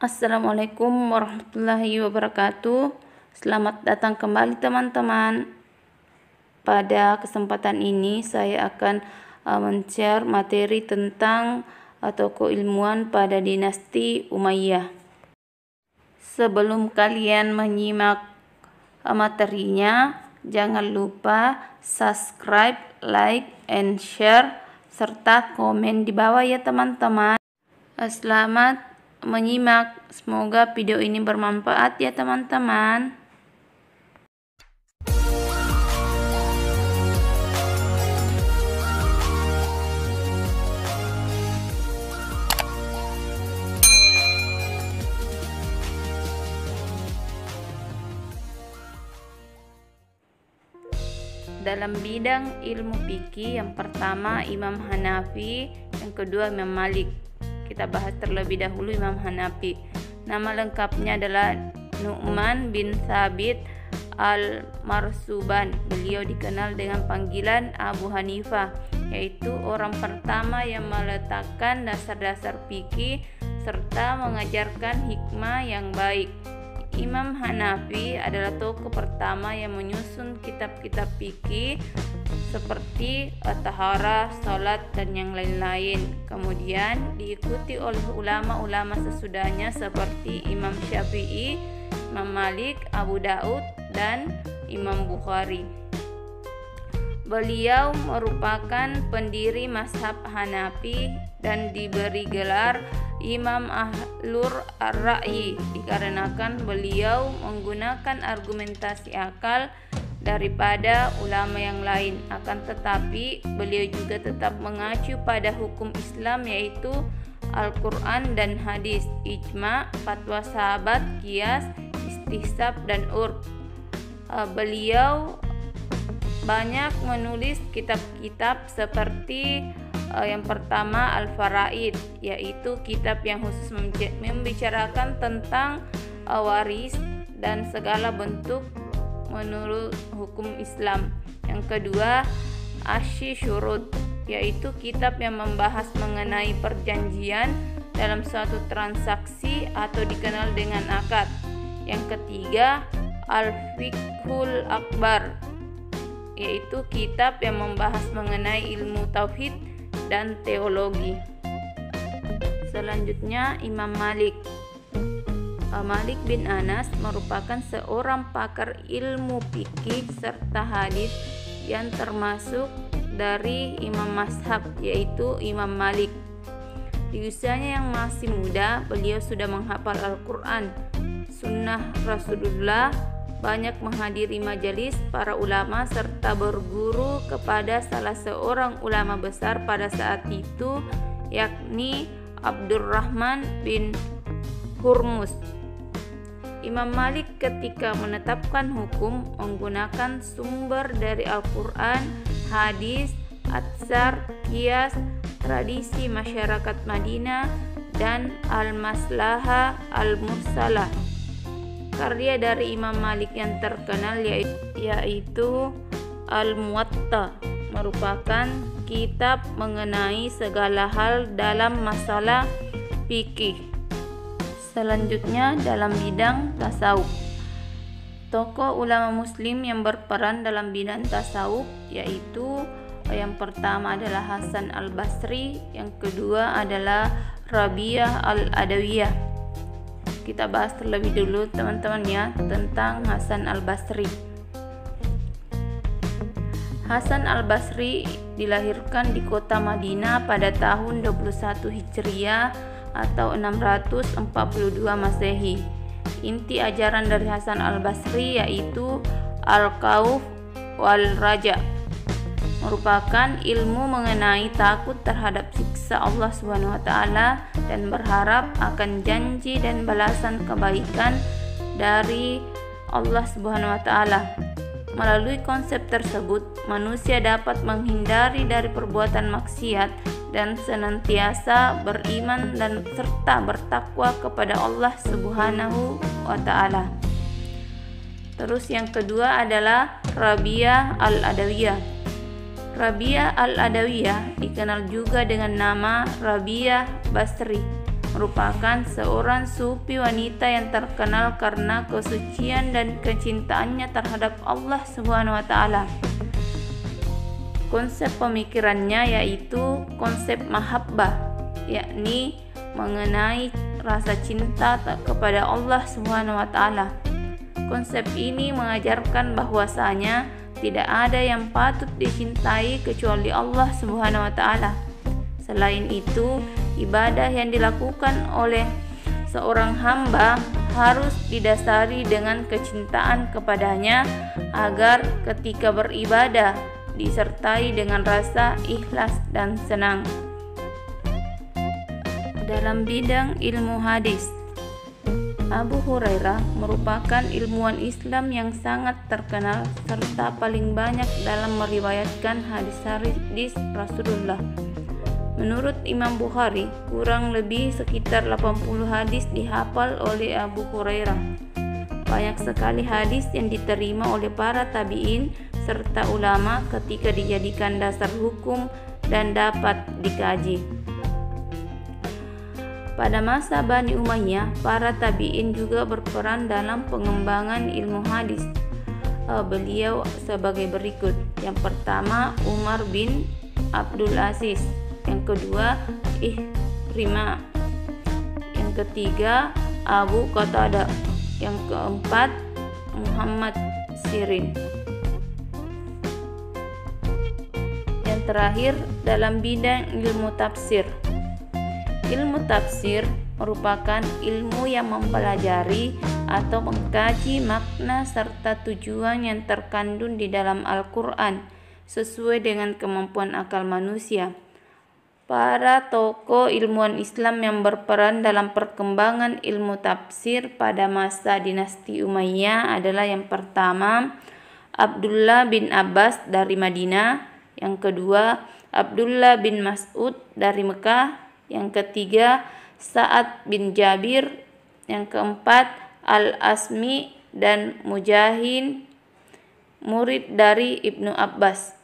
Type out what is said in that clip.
Assalamualaikum warahmatullahi wabarakatuh. Selamat datang kembali teman-teman. Pada kesempatan ini saya akan men-share materi tentang tokoh ilmuwan pada dinasti Umayyah. Sebelum kalian menyimak materinya, jangan lupa subscribe, like, and share, serta komen di bawah ya teman-teman. Selamat menyimak, semoga video ini bermanfaat ya teman-teman. Dalam bidang ilmu fikih, yang pertama Imam Hanafi, yang kedua Imam Malik. Kita bahas terlebih dahulu Imam Hanafi. Nama lengkapnya adalah Nu'man bin Thabit al-Marsuban. Beliau dikenal dengan panggilan Abu Hanifah, yaitu orang pertama yang meletakkan dasar-dasar fikih serta mengajarkan hikmah yang baik. Imam Hanafi adalah tokoh pertama yang menyusun kitab-kitab fikih seperti taharah, salat, dan yang lain-lain. Kemudian diikuti oleh ulama-ulama sesudahnya seperti Imam Syafi'i, Imam Malik, Abu Daud, dan Imam Bukhari. Beliau merupakan pendiri mazhab Hanafi dan diberi gelar Imam Ahlur Ar-Ra'yi dikarenakan beliau menggunakan argumentasi akal daripada ulama yang lain. Akan tetapi beliau juga tetap mengacu pada hukum Islam, yaitu Al-Quran dan hadis, ijma, fatwa sahabat, qiyas, istihsab, dan urf. Beliau banyak menulis kitab-kitab seperti yang pertama Al-Faraid, yaitu kitab yang khusus membicarakan tentang waris dan segala bentuk menurut hukum Islam. Yang kedua Asy-Syurut, yaitu kitab yang membahas mengenai perjanjian dalam suatu transaksi atau dikenal dengan akad. Yang ketiga Al-Fiqhul Akbar, yaitu kitab yang membahas mengenai ilmu tauhid dan teologi. Selanjutnya Imam Malik. Malik bin Anas merupakan seorang pakar ilmu fikih serta hadis yang termasuk dari imam mazhab, yaitu Imam Malik. Di usianya yang masih muda, beliau sudah menghafal Al-Quran, sunnah Rasulullah, banyak menghadiri majelis para ulama serta berguru kepada salah seorang ulama besar pada saat itu, yakni Abdurrahman bin Hurmuz. Imam Malik ketika menetapkan hukum menggunakan sumber dari Al-Quran, hadis, atsar, qiyas, tradisi masyarakat Madinah, dan al-maslahah al-mursalah. Karya dari Imam Malik yang terkenal yaitu Al-Muwatta, merupakan kitab mengenai segala hal dalam masalah fikih. Selanjutnya dalam bidang tasawuf. Tokoh ulama muslim yang berperan dalam bidang tasawuf yaitu yang pertama adalah Hasan al-Basri, yang kedua adalah Rabi'ah al-Adawiyah. Kita bahas terlebih dulu teman-teman ya tentang Hasan al-Basri. Hasan al-Basri dilahirkan di kota Madinah pada tahun 21 Hijriah atau 642 Masehi. Inti ajaran dari Hasan al-Basri yaitu Al-Khauf wal Raja, merupakan ilmu mengenai takut terhadap siksa Allah SWT dan berharap akan janji dan balasan kebaikan dari Allah SWT. Melalui konsep tersebut, manusia dapat menghindari dari perbuatan maksiat dan senantiasa beriman dan serta bertakwa kepada Allah Subhanahu wa Ta'ala. Terus yang kedua adalah Rabi'ah al-Adawiyah. Rabi'ah al-Adawiyah dikenal juga dengan nama Rabi'ah Basri. merupakan seorang sufi wanita yang terkenal karena kesucian dan kecintaannya terhadap Allah Subhanahu wa taala. Konsep pemikirannya yaitu konsep mahabbah, yakni mengenai rasa cinta kepada Allah Subhanahu wa taala. Konsep ini mengajarkan bahwasanya tidak ada yang patut dicintai kecuali Allah Subhanahu wa taala. Selain itu, ibadah yang dilakukan oleh seorang hamba harus didasari dengan kecintaan kepadanya agar ketika beribadah disertai dengan rasa ikhlas dan senang. Dalam bidang ilmu hadis, Abu Hurairah merupakan ilmuwan Islam yang sangat terkenal serta paling banyak dalam meriwayatkan hadis-hadis Rasulullah. Menurut Imam Bukhari, kurang lebih sekitar 80 hadis dihafal oleh Abu Hurairah. Banyak sekali hadis yang diterima oleh para tabi'in serta ulama ketika dijadikan dasar hukum dan dapat dikaji. Pada masa Bani Umayyah, para tabi'in juga berperan dalam pengembangan ilmu hadis. Beliau sebagai berikut. Yang pertama, Umar bin Abdul Aziz. Yang kedua, Ikrimah. Yang ketiga, Abu Qatadah. Yang keempat, Muhammad Sirin. Yang terakhir, dalam bidang ilmu tafsir. Ilmu tafsir merupakan ilmu yang mempelajari atau mengkaji makna serta tujuan yang terkandung di dalam Al-Quran sesuai dengan kemampuan akal manusia. Para tokoh ilmuwan Islam yang berperan dalam perkembangan ilmu tafsir pada masa dinasti Umayyah adalah yang pertama, Abdullah bin Abbas dari Madinah, yang kedua, Abdullah bin Mas'ud dari Mekah, yang ketiga, Sa'ad bin Jabir, yang keempat, Al-Asmi dan Mujahid, murid dari Ibnu Abbas.